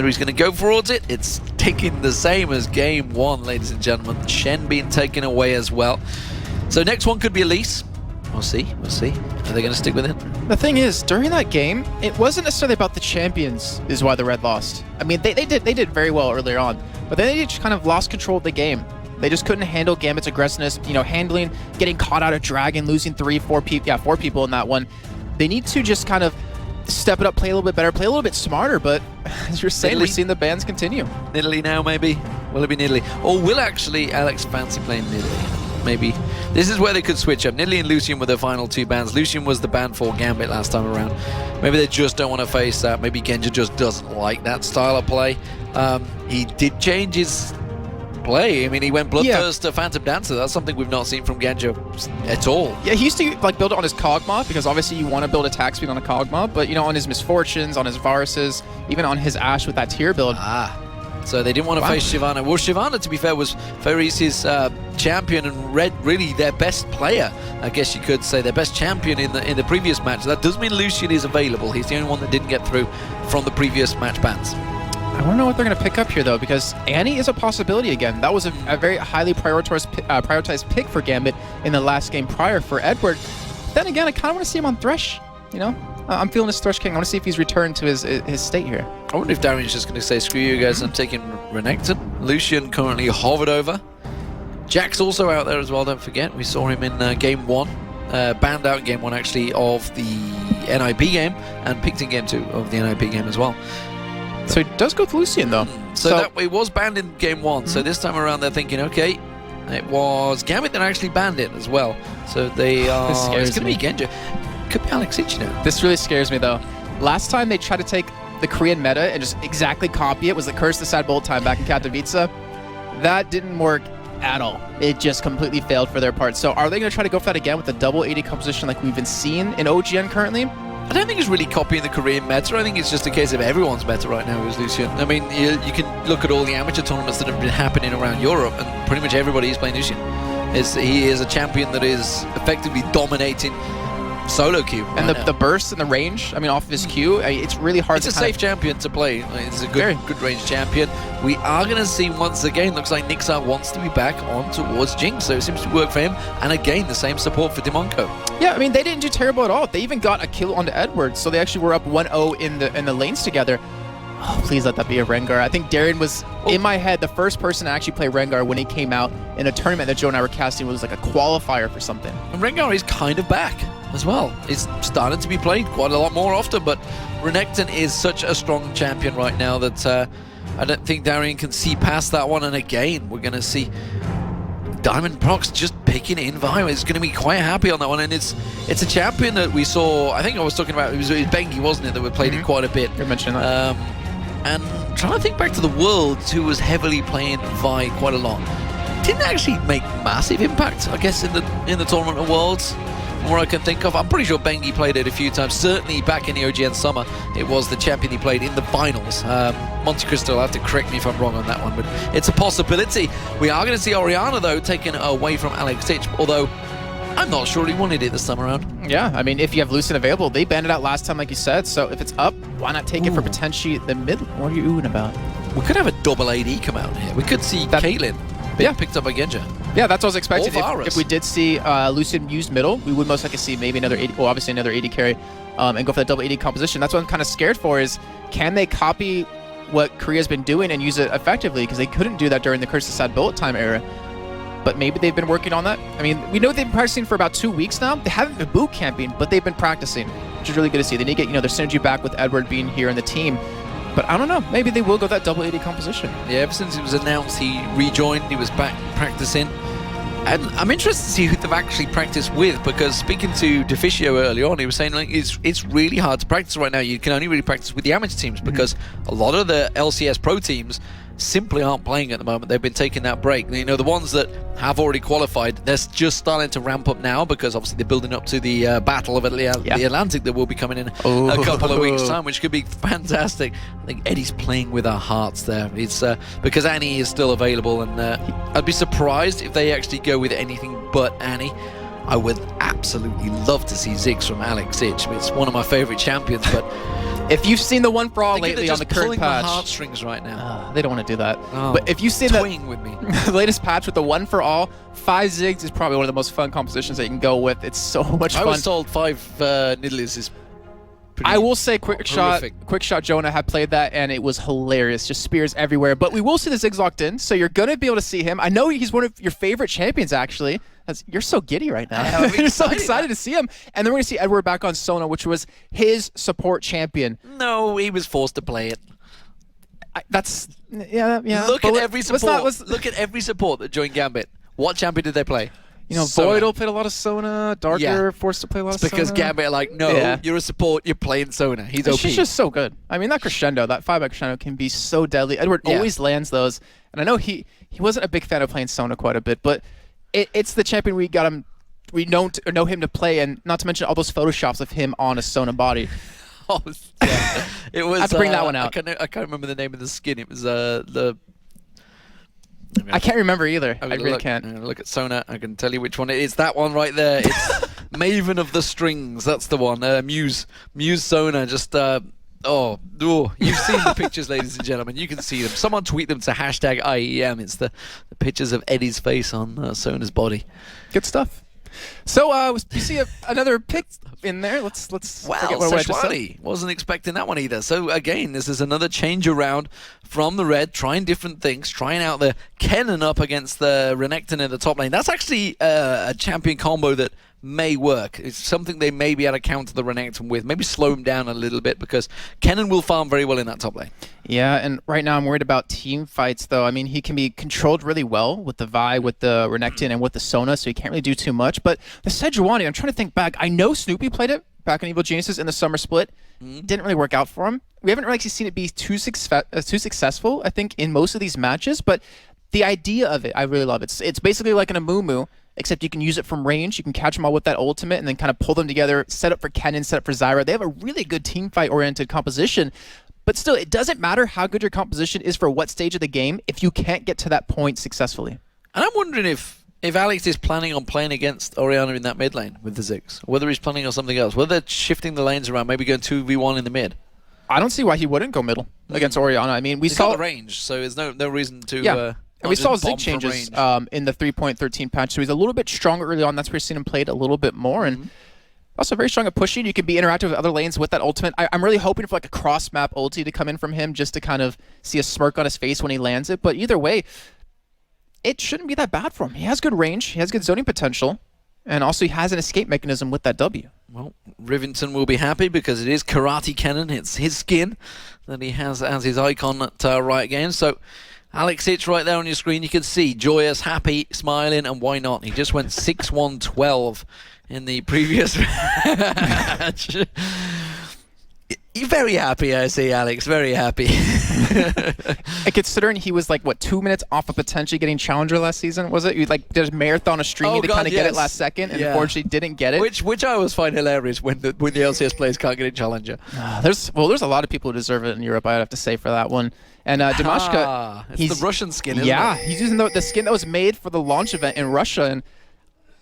whether he's going to go towards it. It's taking the same as game one, ladies and gentlemen. Shen being taken away as well. So next one could be Elise. We'll see. We'll see. Are they going to stick with it? The thing is, during that game, it wasn't necessarily about the champions is why the Red lost. I mean, they did very well earlier on, but then they just kind of lost control of the game. They just couldn't handle Gambit's aggressiveness, you know, handling, getting caught out of Dragon, losing 4 people in that one. They need to just kind of step it up, play a little bit better, play a little bit smarter, but as you're saying, we're seeing the bans continue. Nidalee now, maybe? Will it be Nidalee? Or will actually Alex fancy playing Nidalee? Maybe. This is where they could switch up. Nidalee and Lucian were the final 2 bans. Lucian was the ban for Gambit last time around. Maybe they just don't want to face that. Maybe Genja just doesn't like that style of play. He did change his play. I mean, he went Bloodthirst to Phantom Dancer. That's something we've not seen from Genja at all. Yeah, he used to like build it on his Kog'Maw, because obviously you want to build attack speed on a Kog'Maw, but you know, on his Misfortunes, on his Varuses, even on his Ashe with that tier build. So they didn't want to face Shyvana. Well, Shyvana, to be fair, was Faris's champion and really their best player. I guess you could say their best champion in the previous match. That does mean Lucian is available. He's the only one that didn't get through from the previous match bans. I want to know what they're going to pick up here, though, because Annie is a possibility again. That was a very highly prioritized pick for Gambit in the last game prior for Edward. Then again, I kind of want to see him on Thresh, you know? I'm feeling this Thresh King. I want to see if he's returned to his state here. I wonder if Darian's just going to say, screw you guys, I'm taking Renekton. Lucian currently hovered over. Jack's also out there as well, don't forget. We saw him in game 1. Banned out in game 1, actually, of the NIP game, and picked in game 2 of the NIP game as well. So he does go with Lucian, though. So that it was banned in game 1. So this time around, they're thinking, okay, it was Gambit that actually banned it as well. So they are... It's going to be Genja. Could be Alex Ich now. This really scares me, though. Last time they tried to take the Korean meta and just exactly copy it was the Curse the Sad Bullet time back in Katowice. That didn't work at all. It just completely failed for their part. So are they going to try to go for that again with the double AD composition like we've been seeing in OGN currently? I don't think it's really copying the Korean meta. I think it's just a case of everyone's meta right now is Lucian. I mean, you can look at all the amateur tournaments that have been happening around Europe, and pretty much everybody is playing Lucian. He is a champion that is effectively dominating solo queue. And the burst and the range, I mean, off of his Q, it's really hard to... It's a safe champion to play. It's a good range champion. We are going to see once again, looks like Nixar wants to be back on towards Jinx, so it seems to work for him. And again, the same support for Dimonko. Yeah, I mean, they didn't do terrible at all. They even got a kill onto Edwards, so they actually were up 1-0 in the lanes together. Oh, please let that be a Rengar. I think Darian was, in my head, the first person to actually play Rengar when he came out in a tournament that Joe and I were casting was like a qualifier for something. And Rengar is kind of back as well. It's starting to be played quite a lot more often, but Renekton is such a strong champion right now that I don't think Darian can see past that one. And again, we're going to see Diamond Prox just picking in Vio. It's going to be quite happy on that one, and it's a champion that we saw. I think I was talking about, it was Bengi, wasn't it, that we played it quite a bit. You're mentioning that. And trying to think back to the Worlds, who was heavily playing Vi quite a lot. Didn't actually make massive impact, I guess, in the Tournament of Worlds, from what I can think of. I'm pretty sure Bengi played it a few times. Certainly back in the OGN summer, it was the champion he played in the finals. Monte Cristo will have to correct me if I'm wrong on that one, but it's a possibility. We are going to see Orianna, though, taken away from Alex Ich, although I'm not sure he wanted it this time around. Yeah, I mean, if you have Lucian available, they banned it out last time, like you said, so if it's up, why not take it for potentially the mid? What are you oohing about? We could have a double AD come out here. We could see Caitlyn picked up by Genja. Yeah, that's what I was expecting. If we did see Lucian use middle, we would most likely see maybe another AD, well, obviously another AD carry, and go for that double AD composition. That's what I'm kind of scared for, is can they copy what Korea's been doing and use it effectively? Because they couldn't do that during the Curse of Sad Bullet time era. But maybe they've been working on that. I mean, we know they've been practicing for about 2 weeks now. They haven't been boot camping, but they've been practicing, which is really good to see. They need to get, their synergy back with Edward being here in the team. But I don't know, maybe they will go that double AD composition. Yeah, ever since it was announced he rejoined, he was back practicing. And I'm interested to see who they've actually practiced with, because speaking to Deficio early on, he was saying like it's really hard to practice right now. You can only really practice with the amateur teams, because a lot of the LCS pro teams simply aren't playing at the moment. They've been taking that break. The ones that have already qualified, they're just starting to ramp up now, because obviously they're building up to the Battle of the Atlantic that will be coming in a couple of weeks' time, which could be fantastic. I think Eddie's playing with our hearts there. It's because Annie is still available, and I'd be surprised if they actually go with anything but Annie. I would absolutely love to see Ziggs from Alex Ich. It's one of my favorite champions, but If you've seen the one for all lately on the current pulling patch, my heartstrings right now. They don't want to do that. Oh, but if you've seen toying with me. the latest patch with the one for all, 5 Ziggs is probably one of the most fun compositions that you can go with. It's so much fun. I was told 5 Nidalis is I will say Quick Shot Jonah had played that, and it was hilarious. Just spears everywhere. But we will see the Ziggs locked in, so you're going to be able to see him. I know he's one of your favorite champions, actually. You're so giddy right now. You're so excited to see him. And then we're going to see Edward back on Sona, which was his support champion. No, he was forced to play it. Yeah. Look at every support. Look at every support that joined Gambit. What champion did they play? You know, Voidal played a lot of Sona. Darker forced to play a lot of Sona. Because Gambit are like, no, you're a support. You're playing Sona. He's OP. She's just so good. I mean, that crescendo, that 5x crescendo can be so deadly. Edward always lands those. And I know he wasn't a big fan of playing Sona quite a bit, but it's the champion we know him to play, and not to mention all those photoshops of him on a Sona body. Oh, yeah. It was. I have to bring that one out. I can't remember the name of the skin. It was I can't remember either. I really can't. I'm gonna look at Sona. I can tell you which one it is. That one right there. It's Maven of the Strings. That's the one. Muse Sona. Just you've seen the pictures, ladies and gentlemen. You can see them. Someone tweet them to hashtag IEM. It's the pictures of Eddie's face on Sona's body. Good stuff. So you see another pick in there. Let's forget what Seshwani wasn't expecting that one either. So again, this is another change around from the red, trying different things, trying out the Kennen up against the Renekton in the top lane. That's actually a champion combo that may work. It's something they may be able to counter the Renekton with, maybe slow him down a little bit, because Kennen will farm very well in that top lane. Yeah, and right now I'm worried about team fights, though. I mean, he can be controlled really well with the Vi, with the Renekton, and with the Sona, so he can't really do too much. But the Sejuani, I'm trying to think back. I know Snoopy played it back in Evil Geniuses in the summer split. Didn't really work out for him. We haven't really seen it be too successful, I think, in most of these matches, but the idea of it, I really love it. It's basically like an Amumu, except you can use it from range. You can catch them all with that ultimate and then kind of pull them together, set up for Kennen, set up for Zyra. They have a really good team fight-oriented composition, but still, it doesn't matter how good your composition is for what stage of the game if you can't get to that point successfully. And I'm wondering if Alex is planning on playing against Orianna in that mid lane with the Ziggs, whether he's planning on something else, whether they're shifting the lanes around, maybe going 2v1 in the mid. I don't see why he wouldn't go middle against Orianna. I mean, He's got the range, so there's no reason to... And we saw Zig changes in the 3.13 patch, so he's a little bit stronger early on. That's where we've seen him played a little bit more, and also very strong at pushing. You can be interactive with other lanes with that ultimate. I'm really hoping for like a cross-map ulti to come in from him, just to kind of see a smirk on his face when he lands it. But either way, it shouldn't be that bad for him. He has good range, he has good zoning potential, and also he has an escape mechanism with that W. Well, Rivington will be happy because it is Karate Kennen. It's his skin that he has as his icon at right again. So Alex, it's right there on your screen. You can see joyous, happy, smiling, and why not? He just went 6-1-12 in the previous match. You're very happy, I see, Alex. Very happy. And considering he was like, what, 2 minutes off of potentially getting Challenger last season, was it? You like did a marathon of streaming to kind of get it last second, and unfortunately didn't get it. Which I always find hilarious when the LCS players can't get in Challenger. There's a lot of people who deserve it in Europe, I would have to say, for that one. And Dimashka, it's the Russian skin, isn't it? He's using the skin that was made for the launch event in Russia, and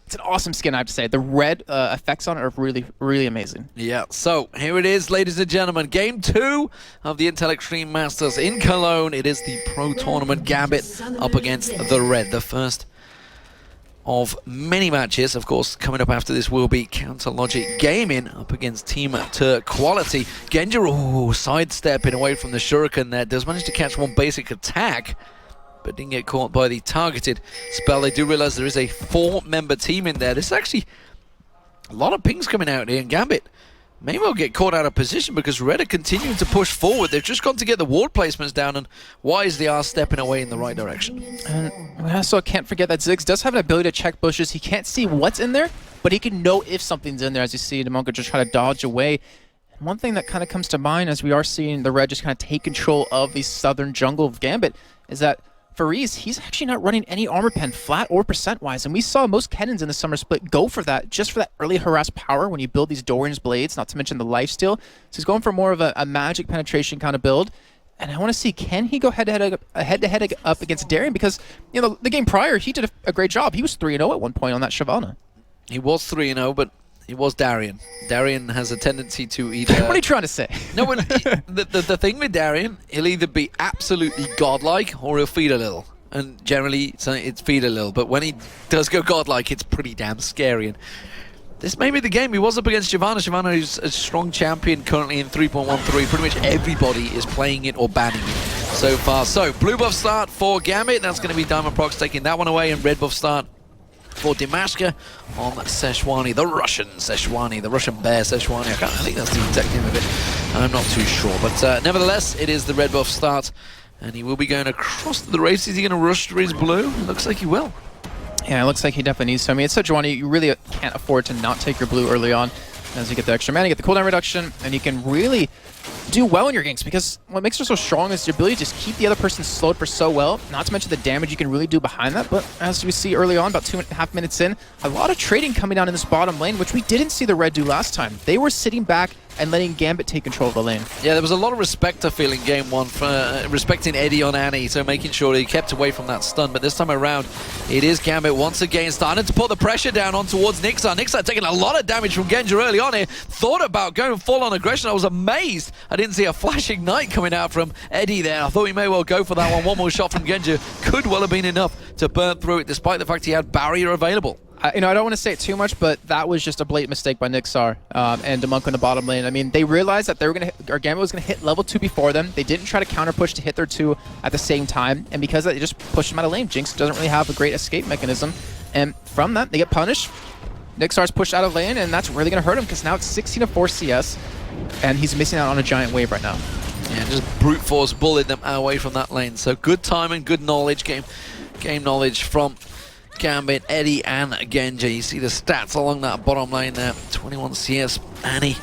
it's an awesome skin, I have to say. The red effects on it are really, really amazing. Yeah, so here it is, ladies and gentlemen. Game 2 of the Intel Extreme Masters in Cologne. It is the Pro Tournament Gambit up against the red. The first of many matches. Of course, coming up after this will be Counter Logic Gaming up against Team Quality. Genja, sidestepping away from the Shuriken there. Does manage to catch one basic attack, but didn't get caught by the targeted spell. They do realize there is a 4-member team in there. This is actually a lot of pings coming out here, and Gambit may well get caught out of position because Red are continuing to push forward. They've just gone to get the ward placements down, and Wise they are stepping away in the right direction. And we also can't forget that Ziggs does have an ability to check bushes. He can't see what's in there, but he can know if something's in there, as you see Demonka just try to dodge away. And one thing that kind of comes to mind as we are seeing the Red just kind of take control of the southern jungle of Gambit is that Fariz, he's actually not running any armor pen, flat or percent-wise, and we saw most Kennens in the summer split go for that, just for that early harass power when you build these Dorian's Blades, not to mention the lifesteal. So he's going for more of a magic penetration kind of build, and I want to see, can he go head-to-head up against Darian? Because, you know, the game prior, he did a great job. He was 3-0 at one point on that Shyvana. He was 3-0, but It was Darian. Darian has a tendency to either... What are you trying to say? No, the thing with Darian, he'll either be absolutely godlike or he'll feed a little. And generally, it's feed a little. But when he does go godlike, it's pretty damn scary. And this may be the game. He was up against Shyvana. Shyvana is a strong champion currently in 3.13. Pretty much everybody is playing it or banning it so far. So, blue buff start for Gambit. That's going to be Diamond Prox taking that one away. And red buff start for Dimashka on Seshwani, the Russian Seshwani, the Russian bear Seshwani. I think that's the exact name of it. I'm not too sure. But nevertheless, it is the red buff start. And he will be going across the race. Is he going to rush through his blue? Looks like he will. Yeah, it looks like he definitely needs to. I mean, it's Seshwani. You really can't afford to not take your blue early on. As you get the extra mana, you get the cooldown reduction, and you can really do well in your games, because what makes her so strong is your ability to just keep the other person slowed for so well, not to mention the damage you can really do behind that. But as we see early on, about 2.5 minutes in, a lot of trading coming down in this bottom lane, which we didn't see the red do last time. They were sitting back and letting Gambit take control of the lane. Yeah, there was a lot of respect I feel in game one for respecting Eddie on Annie, so making sure he kept away from that stun. But this time around, it is Gambit once again starting to put the pressure down on towards Nixar. Nixar taking a lot of damage from Genja early on here. Thought about going full on aggression. I was amazed I didn't see a flash ignite coming out from Eddie there. I thought he may well go for that one. One more shot from Genja could well have been enough to burn through it, despite the fact he had barrier available. I don't want to say it too much, but that was just a blatant mistake by Nixar and Demonko in the bottom lane. I mean, they realized that they were going to, or Gambit was going to hit level 2 before them. They didn't try to counter push to hit their 2 at the same time, and because of that, they just pushed him out of lane. Jinx doesn't really have a great escape mechanism, and from that, they get punished. Nixar's pushed out of lane, and that's really going to hurt him, because now it's 16-4 CS, and he's missing out on a giant wave right now. Yeah, just brute force bullied them away from that lane. So good timing, good knowledge, game knowledge from Gambit, Eddie, and Genja. You see the stats along that bottom lane there. 21 CS, Annie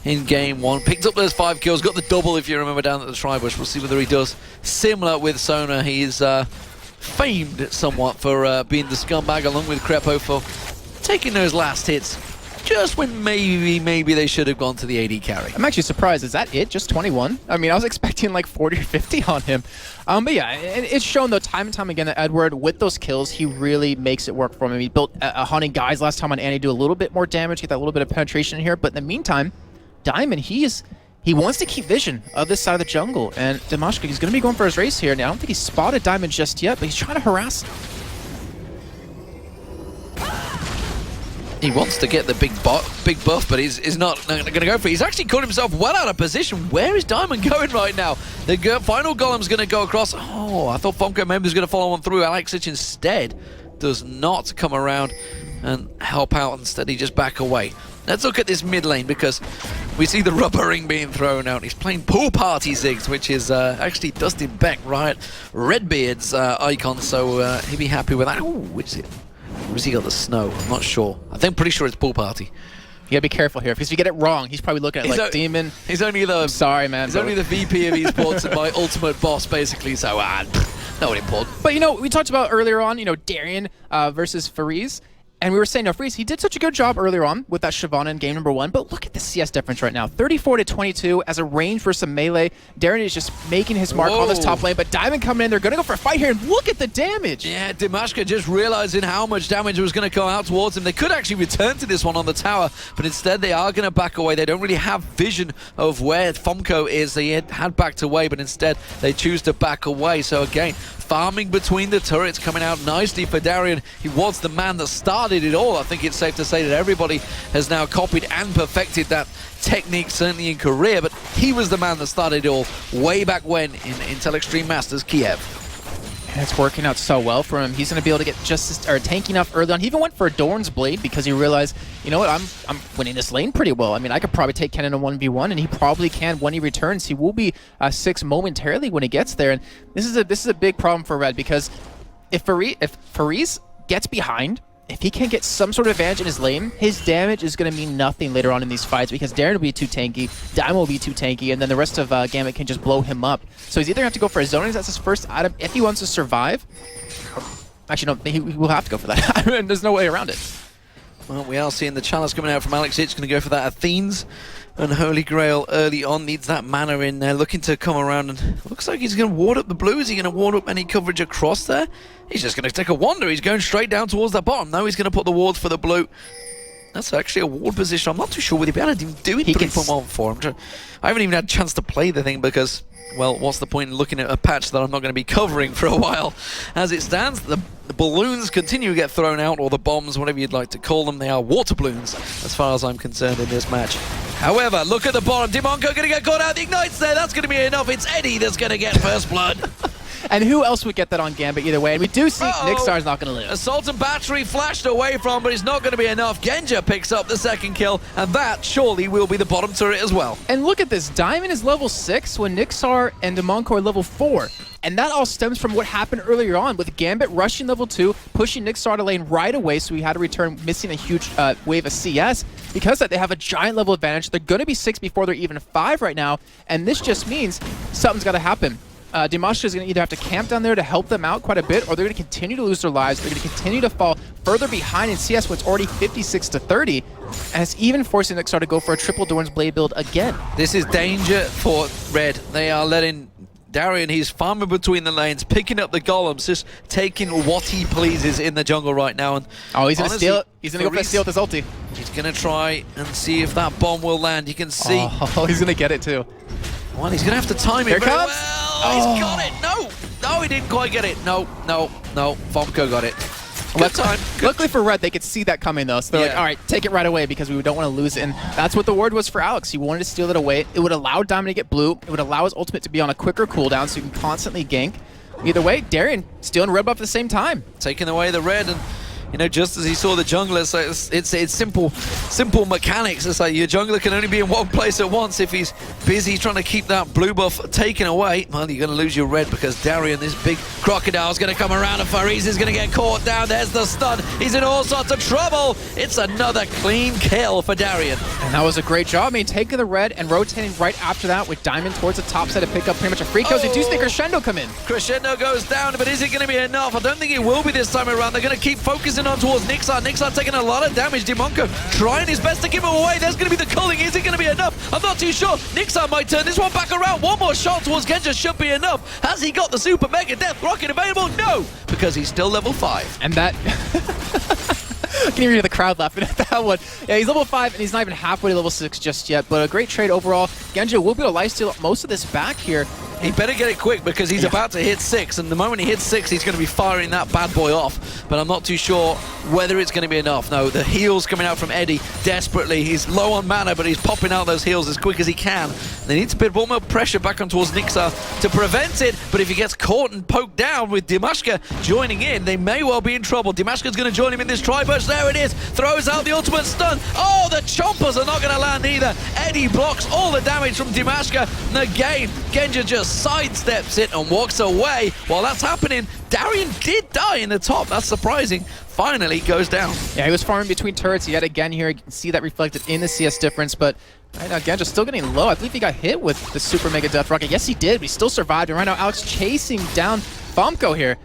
in game one. Picked up those 5 kills, got the double if you remember down at the Tribush. We'll see whether he does similar with Sona. He's famed somewhat for being the scumbag along with Crepo for taking those last hits just when maybe they should have gone to the AD carry. I'm actually surprised. Is that it? Just 21? I mean, I was expecting like 40 or 50 on him. But yeah, it's shown though time and time again that Edward, with those kills, he really makes it work for him. He built a Haunting Guise last time on Annie, do a little bit more damage, get that little bit of penetration in here. But in the meantime, Diamond, he wants to keep vision of this side of the jungle. And Dimashka, he's going to be going for his race here. Now, I don't think he's spotted Diamond just yet, but he's trying to harass him. He wants to get the big buff, but he's not going to go for it. He's actually caught himself well out of position. Where is Diamond going right now? The final golem's going to go across. Oh, I thought Funko maybe was going to follow on through. Alexic instead does not come around and help out. Instead, he just back away. Let's look at this mid lane, because we see the rubber ring being thrown out. He's playing Pool Party Ziggs, which is actually Dustin Beck, Riot Redbeard's icon, so he'd be happy with that. Oh, which is it? Or has he got the snow? I'm not sure. Pretty sure it's Pool Party. You gotta be careful here, because if you get it wrong, he's probably looking at like Demon. He's only the... I'm sorry, man. He's only the VP of esports and my ultimate boss, basically, so not important. But, you know, we talked about earlier on, you know, Darian versus Fariz. And we were saying, no, Freeze, he did such a good job earlier on with that Shyvana in game number 1, but look at the CS difference right now. 34-22 as a range versus a melee. Darren is just making his mark on this top lane, but Diamond coming in, they're going to go for a fight here, and look at the damage! Yeah, Dimashka just realizing how much damage was going to come out towards him. They could actually return to this one on the tower, but instead they are going to back away. They don't really have vision of where Fomko is. They had backed away, but instead they choose to back away. So again, farming between the turrets, coming out nicely for Darian. He was the man that started it all. I think it's safe to say that everybody has now copied and perfected that technique, certainly in Korea, but he was the man that started it all way back when in Intel Extreme Masters Kiev. And it's working out so well for him. He's going to be able to get just tanky enough early on. He even went for a Dorn's Blade because he realized, you know what, I'm winning this lane pretty well. I mean, I could probably take Ken in a 1v1, and he probably can when he returns. He will be 6 momentarily when he gets there. And this is a big problem for Red, because if Fariz gets behind, if he can get some sort of advantage in his lane, his damage is going to mean nothing later on in these fights, because Darren will be too tanky, Diamond will be too tanky, and then the rest of Gambit can just blow him up. So he's either going to have to go for a zoning, that's his first item, if he wants to survive. Actually, no, he will have to go for that. There's no way around it. Well, we are seeing the challenge coming out from Alex. It's going to go for that Athene's and Holy Grail early on. Needs that mana in there, looking to come around, and looks like he's going to ward up the blue. Is he going to ward up any coverage across there? He's just going to take a wander. He's going straight down towards the bottom. Now he's going to put the wards for the blue. That's actually a ward position. I'm not too sure whether he'll be able to do it 3.14. I haven't even had a chance to play the thing because, well, what's the point in looking at a patch that I'm not going to be covering for a while? As it stands, the balloons continue to get thrown out, or the bombs, whatever you'd like to call them. They are water balloons, as far as I'm concerned, in this match. However, look at the bottom. Dimonko going to get caught out. The Ignite's there. That's going to be enough. It's Eddie that's going to get first blood. And who else would get that on Gambit either way? And we do see Nixar's not going to live. Assault and Battery flashed away from, but it's not going to be enough. Genja picks up the second kill, and that surely will be the bottom turret as well. And look at this. Diamond is level 6 when Nixar and Dimonko are level 4. And that all stems from what happened earlier on with Gambit rushing level 2, pushing Nixar to lane right away, so he had to return, missing a huge wave of CS. Because of that, they have a giant level advantage. They're going to be 6 before they're even 5 right now, and this just means something's got to happen. Dimashq is going to either have to camp down there to help them out quite a bit, or they're going to continue to lose their lives. They're going to continue to fall further behind in CS, when it's already 56-30, and it's even forcing Nixar to go for a triple Doran's Blade build again. This is danger for Red. They are letting Darian, he's farming between the lanes, picking up the golems, just taking what he pleases in the jungle right now. And he's going to steal it. He's going to go for the steal with his ulti. He's going to try and see if that bomb will land. You can see. Oh, he's going to get it too. Well, he's going to have to time it very well. He's got it. No, he didn't quite get it. No. Fomko got it. Good time. Luckily for Red, they could see that coming, though. So they're like, all right, take it right away because we don't want to lose it. And that's what the word was for Alex. He wanted to steal it away. It would allow Diamond to get blue. It would allow his ultimate to be on a quicker cooldown so you can constantly gank. Either way, Darian stealing red buff at the same time. Taking away the red, and you know, just as he saw the jungler, so it's simple mechanics. It's like your jungler can only be in one place at once. If he's busy trying to keep that blue buff taken away, well, you're going to lose your red because Darian, this big crocodile, is going to come around, and Faris is going to get caught down. There's the stun. He's in all sorts of trouble. It's another clean kill for Darian. And that was a great job. I mean, taking the red and rotating right after that with Diamond towards the top side to pick up pretty much a free kill. You do see the Crescendo come in. Crescendo goes down, but is it going to be enough? I don't think it will be this time around. They're going to keep focusing on towards Nixar. Nixar taking a lot of damage. Dimonko trying his best to give him away. There's going to be the culling. Is it going to be enough? I'm not too sure. Nixar might turn this one back around. One more shot towards Genja should be enough. Has he got the Super Mega Death Rocket available? No, because he's still level 5. And that... I can hear the crowd laughing at that one. Yeah, he's level 5, and he's not even halfway to level 6 just yet, but a great trade overall. Genja will be able to lifesteal most of this back here. He better get it quick because he's about to hit 6, and the moment he hits 6, he's going to be firing that bad boy off. But I'm not too sure whether it's going to be enough. No, the heals coming out from Eddie desperately. He's low on mana, but he's popping out those heals as quick as he can. They need to put more pressure back on towards Nixar to prevent it, but if he gets caught and poked down with Dimashq joining in, they may well be in trouble. Dimashq's going to join him in this tri-burst. There it is. Throws out the ultimate stun. Oh, the chompers are not going to land either. Eddie blocks all the damage from Dimashq. And again, Genja just sidesteps it and walks away. While that's happening, Darian did die in the top. That's surprising. Finally goes down. Yeah, he was farming between turrets yet again here. You can see that reflected in the CS difference, but right now Genja's still getting low. I believe he got hit with the Super Mega Death Rocket. Yes, he did, but he still survived. And right now, Alex chasing down Fomko here.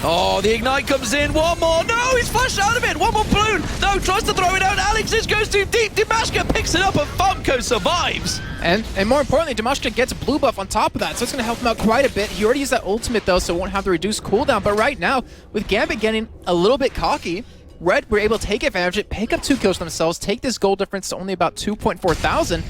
Oh, the Ignite comes in. One more. No, he's flashed out of it. One more balloon. No, tries to throw it out. Alex just goes too deep. Dimashq picks it up and Fomko survives. And more importantly, Dimashq gets blue buff on top of that, so it's going to help him out quite a bit. He already used that ultimate, though, so it won't have the reduced cooldown. But right now, with Gambit getting a little bit cocky, Red were able to take advantage of it, pick up 2 kills for themselves, take this goal difference to only about 2.4 thousand.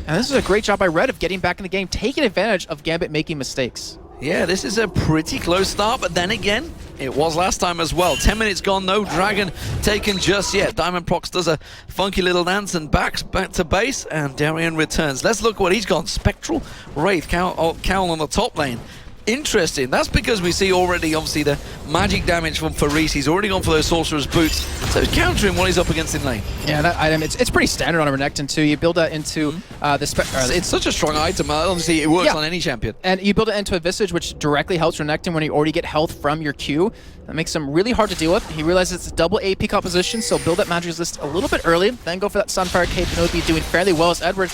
And this is a great job by Red of getting back in the game, taking advantage of Gambit making mistakes. Yeah, this is a pretty close start, but then again, it was last time as well. 10 minutes gone, no dragon taken just yet. Diamond Prox does a funky little dance and backs back to base, and Darian returns. Let's look what he's got. Spectral Wraith, Cowl on the top lane. Interesting. That's because we see already, obviously, the magic damage from Faris. He's already gone for those Sorcerer's Boots, so he's countering what he's up against in lane. Yeah, that item, it's pretty standard on a Renekton, too. You build that into it's such a strong item. Honestly, it works on any champion. And you build it into a Visage, which directly helps Renekton when you already get health from your Q. That makes him really hard to deal with. He realizes it's a double AP composition, so build that magic resist a little bit early, then go for that Sunfire Cape, and he'll be doing fairly well as Edward.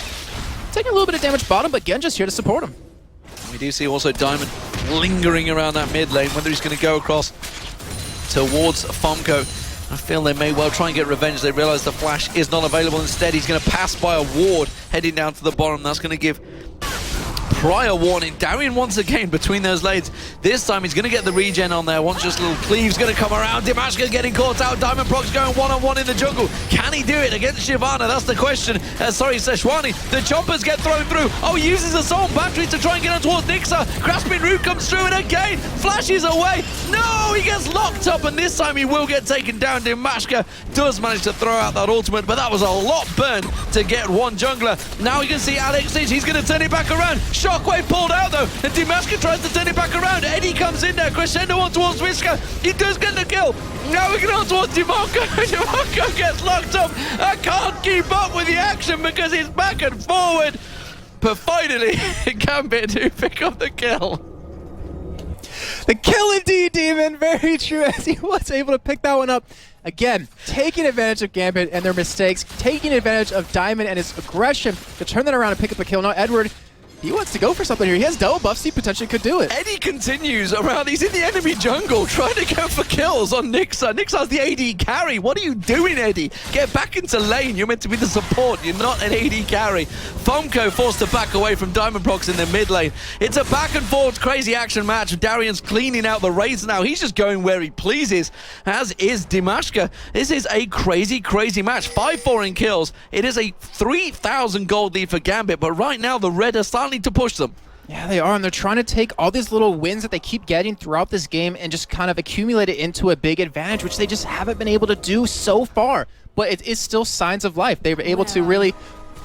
Taking a little bit of damage bottom, but Genja's here to support him. We do see also Diamond lingering around that mid lane, whether he's going to go across towards Fomko. I feel they may well try and get revenge. They realize the flash is not available. Instead, he's going to pass by a ward heading down to the bottom. That's going to give prior warning. Darian once again between those lanes. This time he's going to get the regen on there. Once just little Cleave's going to come around. Dimashka getting caught out. Diamond Prox going one-on-one in the jungle. Can he do it against Shyvana? That's the question. Sorry, Seshwani. The choppers get thrown through. Oh, he uses Assault Battery to try and get on towards Nixa. Grasping Root comes through and again flashes away. No, he gets locked up and this time he will get taken down. Dimashka does manage to throw out that ultimate, but that was a lot burned to get one jungler. Now you can see Alex Stitch. He's going to turn it back around. Shockwave pulled out though, and Dimashka tries to turn it back around. Eddie comes in there. Crescendo on towards Whisker. He does get the kill. Now we get on towards Dimonko. Dimonko gets locked up. I can't keep up with the action because he's back and forward. But finally, Gambit do pick up the kill. The kill indeed, Demon. Very true, as he was able to pick that one up. Again, taking advantage of Gambit and their mistakes, taking advantage of Diamond and his aggression to turn that around and pick up a kill. Now, Edward, he wants to go for something here. He has double buffs. He potentially could do it. Eddie continues around. He's in the enemy jungle trying to go for kills on Nixa. Nixa's the AD carry. What are you doing, Eddie? Get back into lane. You're meant to be the support. You're not an AD carry. Fomko forced to back away from Diamond Prox in the mid lane. It's a back and forth crazy action match. Darian's cleaning out the raids now. He's just going where he pleases, as is Dimashka. This is a crazy, crazy match. 5-4 in kills. It is a 3,000 gold lead for Gambit, but right now the Red are starting to push them. Yeah, they are, and they're trying to take all these little wins that they keep getting throughout this game and just kind of accumulate it into a big advantage, which they just haven't been able to do so far. But it is still signs of life. They were able to really,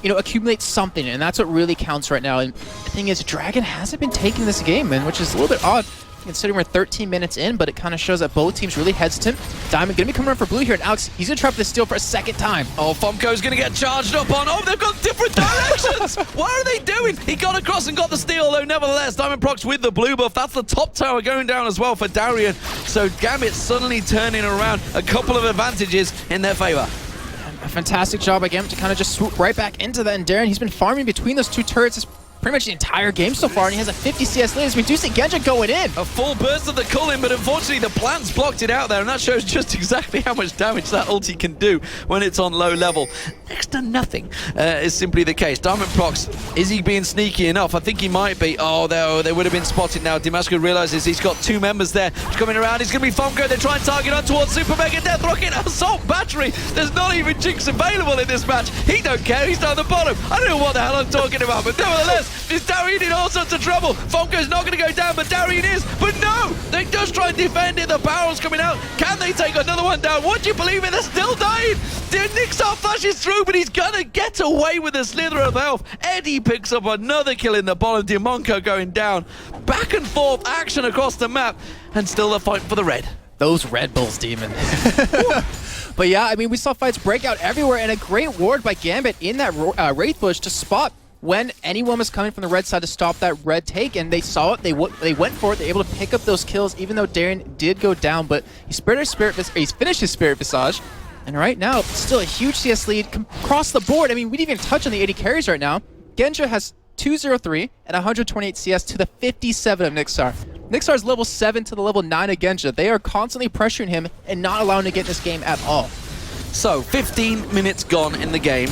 accumulate something, and that's what really counts right now. And the thing is, Dragon hasn't been taking this game, man, which is a little bit odd, considering we're 13 minutes in, but it kind of shows that both teams really hesitant. Diamond going to be coming around for blue here, and Alex, he's going to try for the steal for a second time. Oh, Fomko's going to get charged up on. Oh, they've got different directions. What are they doing? He got across and got the steal, though. Nevertheless, Diamond Prox with the blue buff. That's the top tower going down as well for Darian. So Gambit suddenly turning around. A couple of advantages in their favor. A fantastic job by Gambit to kind of just swoop right back into that, and Darren, he's been farming between those two turrets pretty much the entire game so far, and he has a 50 CS lead. We do see Genja going in. A full burst of the Cullen, but unfortunately the plants blocked it out there, and that shows just exactly how much damage that ulti can do when it's on low level. Next to nothing is simply the case. Diamond Prox, is he being sneaky enough? I think he might be. Oh, they would have been spotted now. Dimashka realizes he's got two members there coming around. He's going to be Fomko. They try and target on towards Super Mega Death Rocket. Assault Battery. There's not even Jinx available in this match. He don't care. He's down the bottom. I don't know what the hell I'm talking about, but nevertheless, is Darian in all sorts of trouble. Fomko's not going to go down, but Darian is. But no! They just try and defend it. The barrel's coming out. Can they take another one down? Would you believe it? They're still dying. Nixar flashes through, but he's going to get away with a slither of health. Eddie picks up another kill in the bottom. Dimonko going down. Back and forth action across the map, and still the fight for the red. Those Red Bulls, Demon. But yeah, I mean, we saw fights break out everywhere, and a great ward by Gambit in that Wraith bush to spot when anyone was coming from the red side to stop that red take, and they saw it, they went for it, they were able to pick up those kills, even though Darren did go down, but he's finished his Spirit Visage, and right now, still a huge CS lead across the board. I mean, we didn't even touch on the 80 carries right now. Genja has 203 and 128 CS to the 57 of Nixar. Nixar's level 7 to the level 9 of Genja. They are constantly pressuring him and not allowing him to get this game at all. So, 15 minutes gone in the game.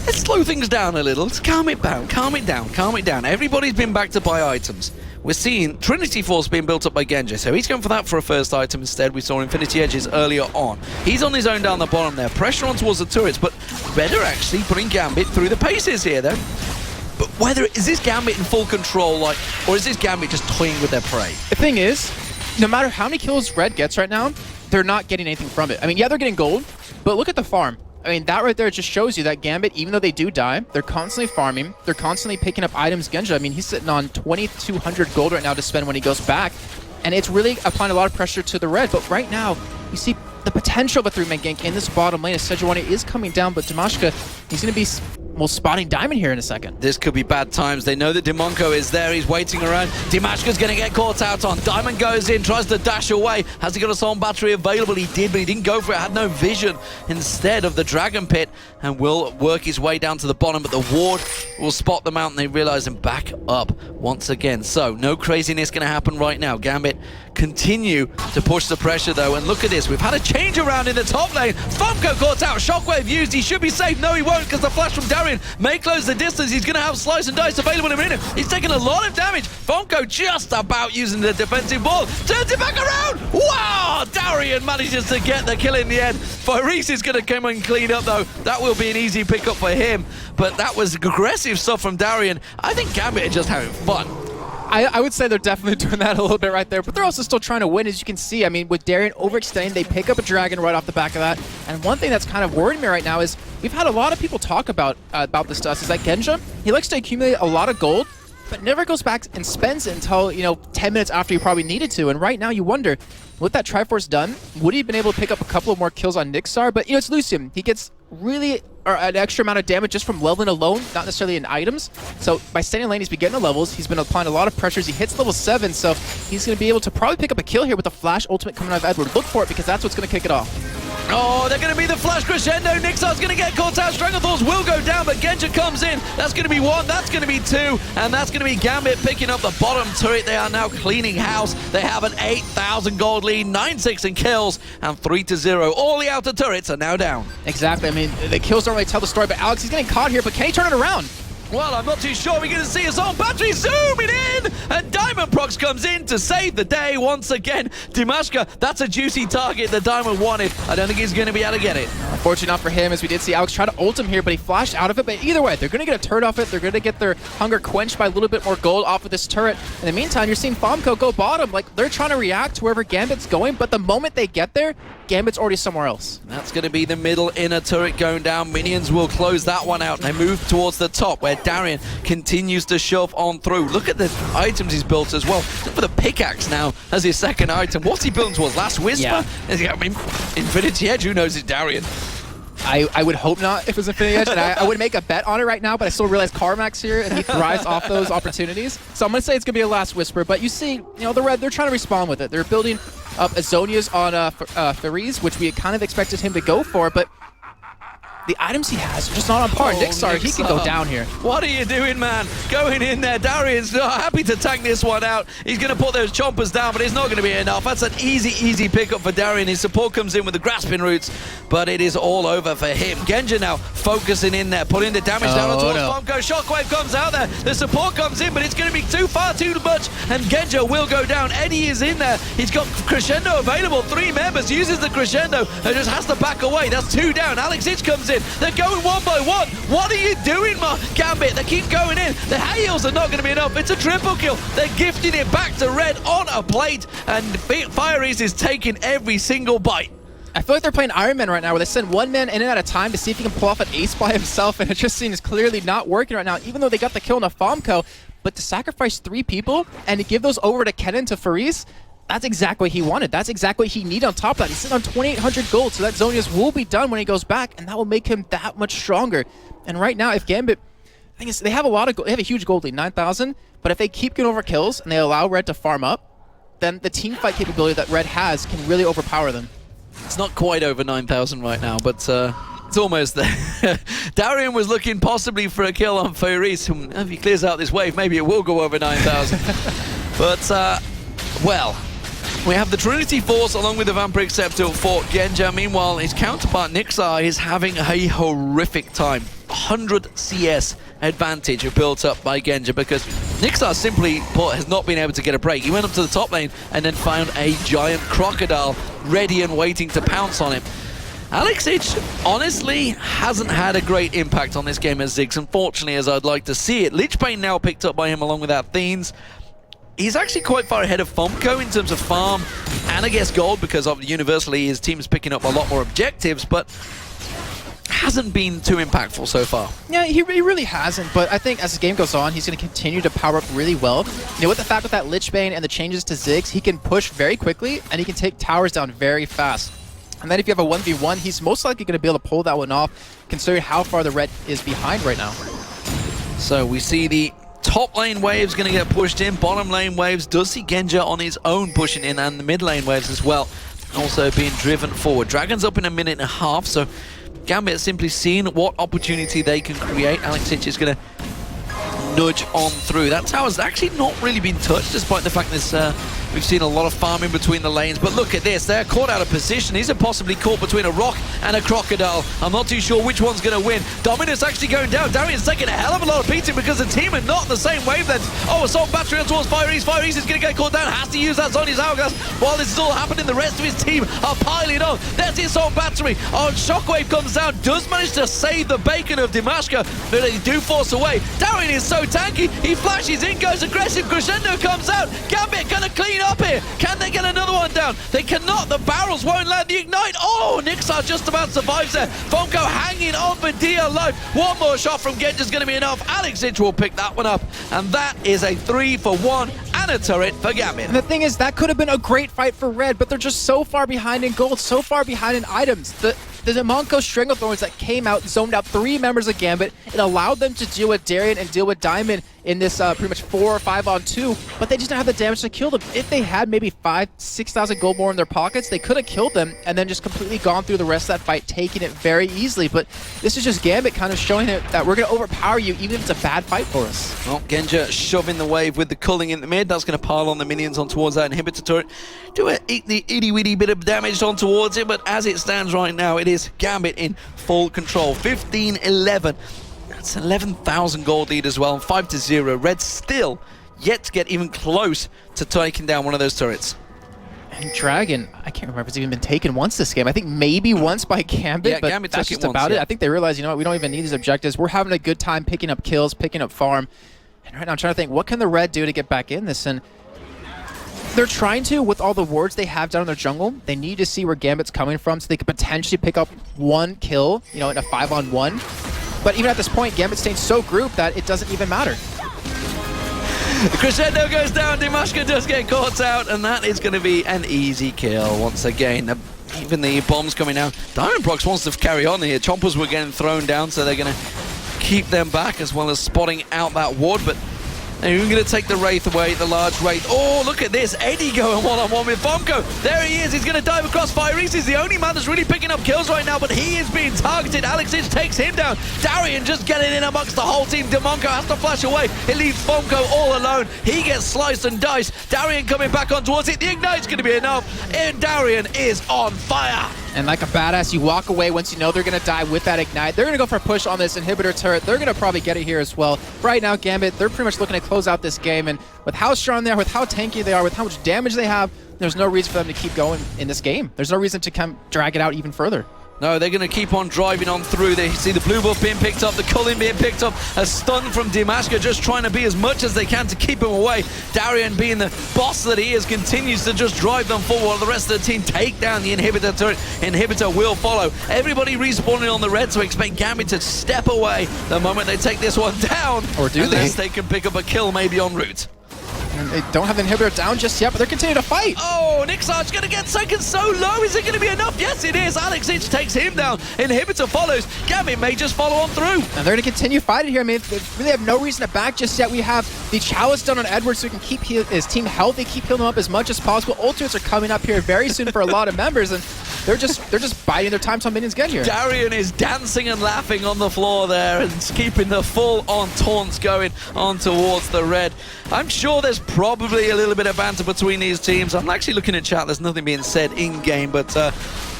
Let's slow things down a little. Let's calm it down, calm it down, calm it down. Everybody's been back to buy items. We're seeing Trinity Force being built up by Genja, so he's going for that for a first item instead. We saw Infinity Edges earlier on. He's on his own down the bottom there. Pressure on towards the turrets, but Red are actually putting Gambit through the paces here, though. But is this Gambit in full control, or is this Gambit just toying with their prey? The thing is, no matter how many kills Red gets right now, they're not getting anything from it. I mean, yeah, they're getting gold, but look at the farm. I mean, that right there just shows you that Gambit, even though they do die, they're constantly farming. They're constantly picking up items. Genja, I mean, he's sitting on 2,200 gold right now to spend when he goes back. And it's really applying a lot of pressure to the Red. But right now, you see the potential of a three-man gank in this bottom lane as Sejuani is coming down, but Dimashka, he's going to be spotting Diamond here in a second. This could be bad times. They know that Dimonko is there. He's waiting around. Dimashka's going to get caught out on. Diamond goes in, tries to dash away. Has he got a Assault Battery available? He did, but he didn't go for it. Had no vision instead of the Dragon Pit, and will work his way down to the bottom, but the ward will spot them out, and they realize and back up once again. So no craziness going to happen right now. Gambit continue to push the pressure though, and look at this. We've had a change around in the top lane. Fomko caught out. Shockwave used. He should be safe. No, he won't, because the flash from Darian Darian may close the distance. He's going to have Slice and Dice available in a minute. He's taking a lot of damage. Fonko just about using the defensive ball. Turns it back around. Wow! Darian manages to get the kill in the end. Faris is going to come and clean up, though. That will be an easy pickup for him. But that was aggressive stuff from Darian. I think Gambit are just having fun. I would say they're definitely doing that a little bit right there, but they're also still trying to win, as you can see. I mean, with Darian overextending, they pick up a Dragon right off the back of that. And one thing that's kind of worrying me right now is we've had a lot of people talk about this to us, is that Genja, he likes to accumulate a lot of gold, but never goes back and spends it until, 10 minutes after he probably needed to. And right now you wonder, with that Triforce done, would he have been able to pick up a couple of more kills on Nixar? But, it's Lucian. He gets really an extra amount of damage just from leveling alone, not necessarily in items. So by staying in lane, he's been getting the levels. He's been applying a lot of pressures. He hits level 7, so he's going to be able to probably pick up a kill here with the Flash ultimate coming out of Edward. Look for it, because that's what's going to kick it off. Oh, they're going to be the flash crescendo. Nixar's going to get caught out. Strangleforce will go down, but Genja comes in. That's going to be 1, that's going to be 2, and that's going to be Gambit picking up the bottom turret. They are now cleaning house. They have an 8,000 gold lead, 9-6 in kills, and 3-0. All the outer turrets are now down. Exactly. I mean, the kills don't really tell the story, but Alex, he's getting caught here, but can he turn it around? Well, I'm not too sure. We're going to see his own battery zooming in, and Diamond Prox comes in to save the day once again. Dimashka, that's a juicy target that Diamond wanted. I don't think he's going to be able to get it. Unfortunately not for him, as we did see Alex try to ult him here, but he flashed out of it. But either way, they're going to get a turret off it. They're going to get their hunger quenched by a little bit more gold off of this turret. In the meantime, you're seeing Famco go bottom. Like, they're trying to react to wherever Gambit's going, but the moment they get there, Gambit's already somewhere else. That's going to be the middle inner turret going down. Minions will close that one out, and they move towards the top, where Darian continues to shove on through. Look at the items he's built as well. Look for the pickaxe now as his second item. What's he building towards? Last Whisper? Yeah. I mean, Infinity Edge, who knows it's Darian? I would hope not if it was Infinity Edge, and I would make a bet on it right now, but I still realize Carmack's here, and he thrives off those opportunities. So I'm going to say it's going to be a Last Whisper, but you see, the Red, they're trying to respond with it. They're building up Azonias on Faris, which we kind of expected him to go for, but the items he has are just not on par. Nixar, he can go down here. What are you doing, man? Going in there. Darian's happy to tank this one out. He's going to put those chompers down, but it's not going to be enough. That's an easy pickup for Darian. His support comes in with the grasping roots, but it is all over for him. Genja now focusing in there, putting the damage down towards Famco. Shockwave comes out there. The support comes in, but it's going to be too much, and Genja will go down. Eddie is in there. He's got Crescendo available. 3 members, uses the Crescendo, and just has to back away. That's 2 down. Alex Itch comes in. They're going 1 by 1. What are you doing, Gambit? They keep going in. The heals are not going to be enough. It's a triple kill. They're gifting it back to Red on a plate, and Faris is taking every single bite. I feel like they're playing Iron Man right now, where they send 1 man in and at a time to see if he can pull off an ace by himself, and it just seems clearly not working right now, even though they got the kill on a Famco. But to sacrifice 3 people and to give those over to Kennen to Faris, that's exactly what he wanted. That's exactly what he needed on top of that. He's sitting on 2,800 gold, so that Zonius will be done when he goes back, and that will make him that much stronger. And right now, if Gambit, the thing is, they have they have a huge gold lead, 9,000, but if they keep getting over kills and they allow Red to farm up, then the team fight capability that Red has can really overpower them. It's not quite over 9,000 right now, but it's almost there. Darian was looking possibly for a kill on Faris. If he clears out this wave, maybe it will go over 9,000. But, well, we have the Trinity Force along with the Vampire Acceptor for Genja. Meanwhile, his counterpart Nixar is having a horrific time. 100 CS advantage built up by Genja, because Nixar, simply put, has not been able to get a break. He went up to the top lane and then found a giant crocodile ready and waiting to pounce on him. Alex Itch, honestly, hasn't had a great impact on this game as Ziggs, unfortunately, as I'd like to see it. Lichbane now picked up by him along with Athenes. He's actually quite far ahead of Famco in terms of farm and I guess gold, because universally his team's picking up a lot more objectives, but hasn't been too impactful so far. Yeah, he really hasn't, but I think as the game goes on, he's going to continue to power up really well. With the fact with that Lichbane and the changes to Ziggs, he can push very quickly and he can take towers down very fast. And then if you have a 1v1, he's most likely going to be able to pull that one off, considering how far the Red is behind right now. So we see the top lane waves going to get pushed in. Bottom lane waves does see Genja on his own pushing in, and the mid lane waves as well also being driven forward. Dragon's up in 1.5 minutes, so Gambit simply seeing what opportunity they can create. Alex Itch is going to nudge on through. That tower's actually not really been touched, despite the fact there's We've seen a lot of farming between the lanes, but look at this. They're caught out of position. These are possibly caught between a rock and a crocodile. I'm not too sure which one's going to win. Dominus actually going down. Darian's taking a hell of a lot of beating because the team are not on the same wavelength. Oh, assault battery on towards Fire East. Fire East is going to get caught down. Has to use that Zhonya's hourglass. While this is all happening, the rest of his team are piling on. There's the assault battery. Oh, Shockwave comes down. Does manage to save the bacon of Dimashka, but they do force away. Darian is so tanky. He flashes in, goes aggressive. Crescendo comes out. Gambit going to clean up here. Can they get another one down? They cannot. The barrels won't land the ignite. Oh, Nixar just about survives there. Fonko hanging on for dear life. One more shot from Genji is going to be enough. Alex Itch will pick that one up, and that is a 3-for-1 and a turret for Gambit. And the thing is, that could have been a great fight for Red, but they're just so far behind in gold, so far behind in items. The Monko Stranglethorns that came out, zoned out 3 members of Gambit. It allowed them to deal with Darian and deal with Diamond in this pretty much 4 or 5 on 2, but they just didn't have the damage to kill them. If they had maybe 5,000-6,000 gold more in their pockets, they could have killed them and then just completely gone through the rest of that fight, taking it very easily. But this is just Gambit kind of showing it that we're going to overpower you even if it's a bad fight for us. Well, Genja shoving the wave with the culling in the mid. That's going to pile on the minions on towards that inhibitor turret. Do the itty-witty bit of damage on towards it, but as it stands right now, it is Gambit in full control. 15-11. That's 11,000 gold lead as well, and 5-0. Red still yet to get even close to taking down one of those turrets. And Dragon, I can't remember if it's even been taken once this game. I think maybe once by Gambit, yeah, but Gambit that's took just it about once, it. I think they realize, you know what, we don't even need these objectives. We're having a good time picking up kills, picking up farm. And right now I'm trying to think, what can the Red do to get back in this? And they're trying to, with all the wards they have down in their jungle, they need to see where Gambit's coming from so they could potentially pick up 1 kill, you know, in a 5-on-1. But even at this point, Gambit's staying so grouped that it doesn't even matter. Crescendo goes down, Dimashka does get caught out, and that is going to be an easy kill once again. Even the bombs coming down. Diamond Prox wants to carry on here. Chompers were getting thrown down, so they're going to keep them back as well as spotting out that ward, but they're even going to take the Wraith away, the large Wraith. Oh, look at this. Eddie going one-on-one with Fonko. There he is. He's going to dive across Fire East. He's the only man that's really picking up kills right now, but he is being targeted. Alex Itch takes him down. Darian just getting in amongst the whole team. Demonko has to flash away. It leaves Fonko all alone. He gets sliced and diced. Darian coming back on towards it. The Ignite's going to be enough, and Darian is on fire. And like a badass, you walk away once you know they're going to die with that Ignite. They're going to go for a push on this inhibitor turret. They're going to probably get it here as well. Right now, Gambit, they're pretty much looking to close out this game. And with how strong they are, with how tanky they are, with how much damage they have, there's no reason for them to keep going in this game. There's no reason to come drag it out even further. No, they're going to keep on driving on through. They see the blue buff being picked up, the culling being picked up, a stun from Dimashka, just trying to be as much as they can to keep him away. Darian, being the boss that he is, continues to just drive them forward while the rest of the team take down the inhibitor turret. Inhibitor will follow. Everybody respawning on the red, so expect Gambit to step away the moment they take this one down. Or do unless they can pick up a kill maybe en route. And they don't have the inhibitor down just yet, but they're continuing to fight. Oh, Nixar's going to get second so low. Is it going to be enough? Yes, it is. Alex Itch takes him down. Inhibitor follows. Gambit may just follow on through. And they're going to continue fighting here. I mean, they really have no reason to back just yet. We have the Chalice done on Edward so he can keep his team healthy, keep healing him up as much as possible. Ultimates are coming up here very soon for a lot of members, and they're just biding their time till minions get here. Darian is dancing and laughing on the floor there and keeping the full-on taunts going on towards the red. I'm sure there's probably a little bit of banter between these teams. I'm actually looking at chat. There's nothing being said in-game, but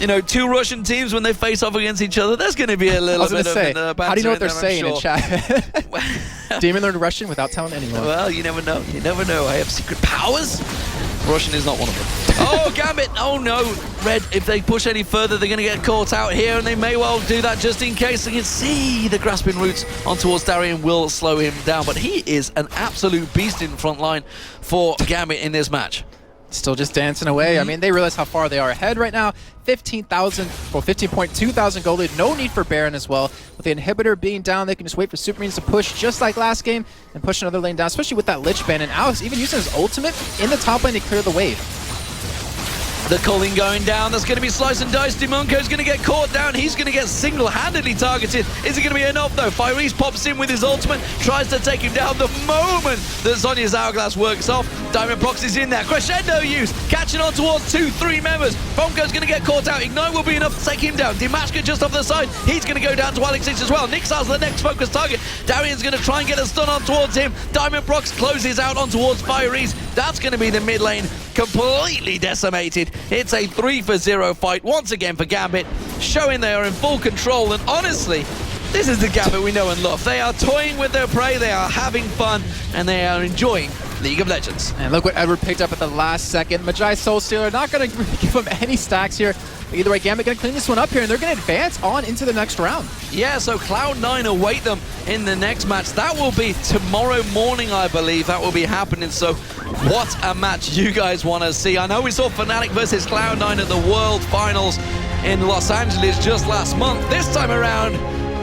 you know, 2 Russian teams, when they face off against each other, there's going to be a little bit of banter. How do you know what they're there, saying in chat? Demon learned Russian without telling anyone. Well, you never know. You never know. I have secret powers. Russian is not one of them. Oh, Gambit. Oh, no. Red, if they push any further, they're going to get caught out here, and they may well do that just in case. They can see the grasping roots on towards Darian will slow him down, but he is an absolute beast in front line for Gambit in this match. Still just dancing away. I mean, they realize how far they are ahead right now. 15.2 thousand gold lead. No need for Baron as well. With the inhibitor being down, they can just wait for super minions to push just like last game and push another lane down, especially with that Lich ban. And Alex even using his ultimate in the top lane to clear the wave. The culling going down. That's going to be slice and dice. Demonko's going to get caught down. He's going to get single-handedly targeted. Is it going to be enough, though? Fire East pops in with his ultimate, tries to take him down the moment that Zhonya's hourglass works off. Diamond Prox is in there. Crescendo use, catching on towards 2-3 members. Bonko's going to get caught out. Ignite will be enough to take him down. Dimashka just off the side. He's going to go down to Alex as well. Nixar's the next focus target. Darian's going to try and get a stun on towards him. Diamond Prox closes out on towards Fireys. That's going to be the mid lane completely decimated. It's a 3-for-0 fight once again for Gambit, showing they are in full control. And honestly, this is the Gambit we know and love. They are toying with their prey, they are having fun, and they are enjoying League of Legends. And look what Edward picked up at the last second. Magi Soul Stealer not going to give him any stacks here. Either way, Gambit going to clean this one up here, and they're going to advance on into the next round. Yeah, so Cloud9 await them in the next match. That will be tomorrow morning, I believe. That will be happening. So what a match you guys want to see. I know we saw Fnatic versus Cloud9 at the World Finals in Los Angeles just last month. This time around,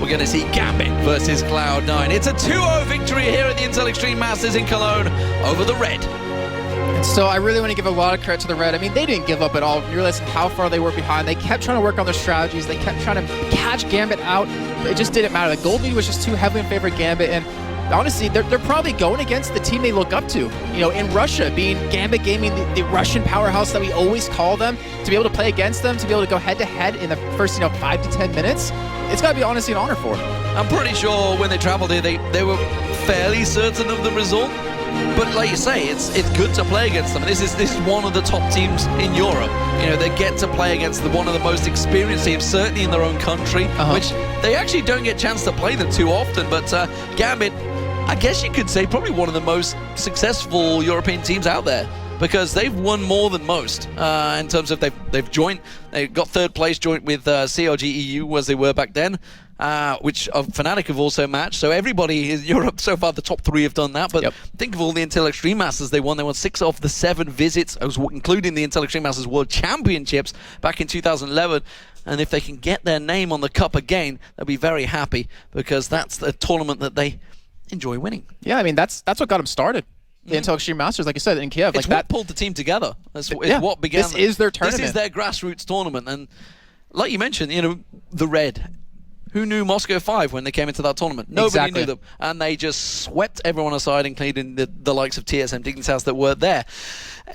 we're going to see Gambit versus Cloud9. It's a 2-0 victory here at the Intel Extreme Masters in Cologne over the Red. And so I really want to give a lot of credit to the Red. I mean, they didn't give up at all. You realize how far they were behind. They kept trying to work on their strategies. They kept trying to catch Gambit out. It just didn't matter. The gold lead was just too heavily in favor of Gambit. And honestly, they're probably going against the team they look up to. You know, in Russia, being Gambit Gaming, the Russian powerhouse that we always call them, to be able to play against them, to be able to go head-to-head in the first, 5 to 10 minutes, it's got to be honestly an honor for them. I'm pretty sure when they traveled here, they were fairly certain of the result. But like you say, it's good to play against them. This is one of the top teams in Europe. You know, they get to play against one of the most experienced teams, certainly in their own country, which they actually don't get a chance to play them too often. But Gambit, I guess you could say, probably one of the most successful European teams out there, because they've won more than most in terms of they've got third place joint with CLG EU as they were back then, which Fnatic have also matched. So everybody in Europe so far, the top 3 have done that. But think of all the Intel Extreme Masters they won. They won 6 of the 7 visits, including the Intel Extreme Masters World Championships back in 2011. And if they can get their name on the cup again, they'll be very happy, because that's the tournament that they enjoy winning. Yeah, I mean, that's what got them started. The Intel Extreme Masters, like you said, in Kiev. It's like what pulled the team together. It's what began. This is their tournament. This is their grassroots tournament. And like you mentioned, the Red. Who knew Moscow 5 when they came into that tournament? Nobody knew them. And they just swept everyone aside, including the likes of TSM Dignitas that were there.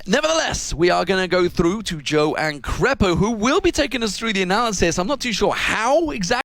Nevertheless, we are going to go through to Joe and Crepo, who will be taking us through the analysis. I'm not too sure how exactly.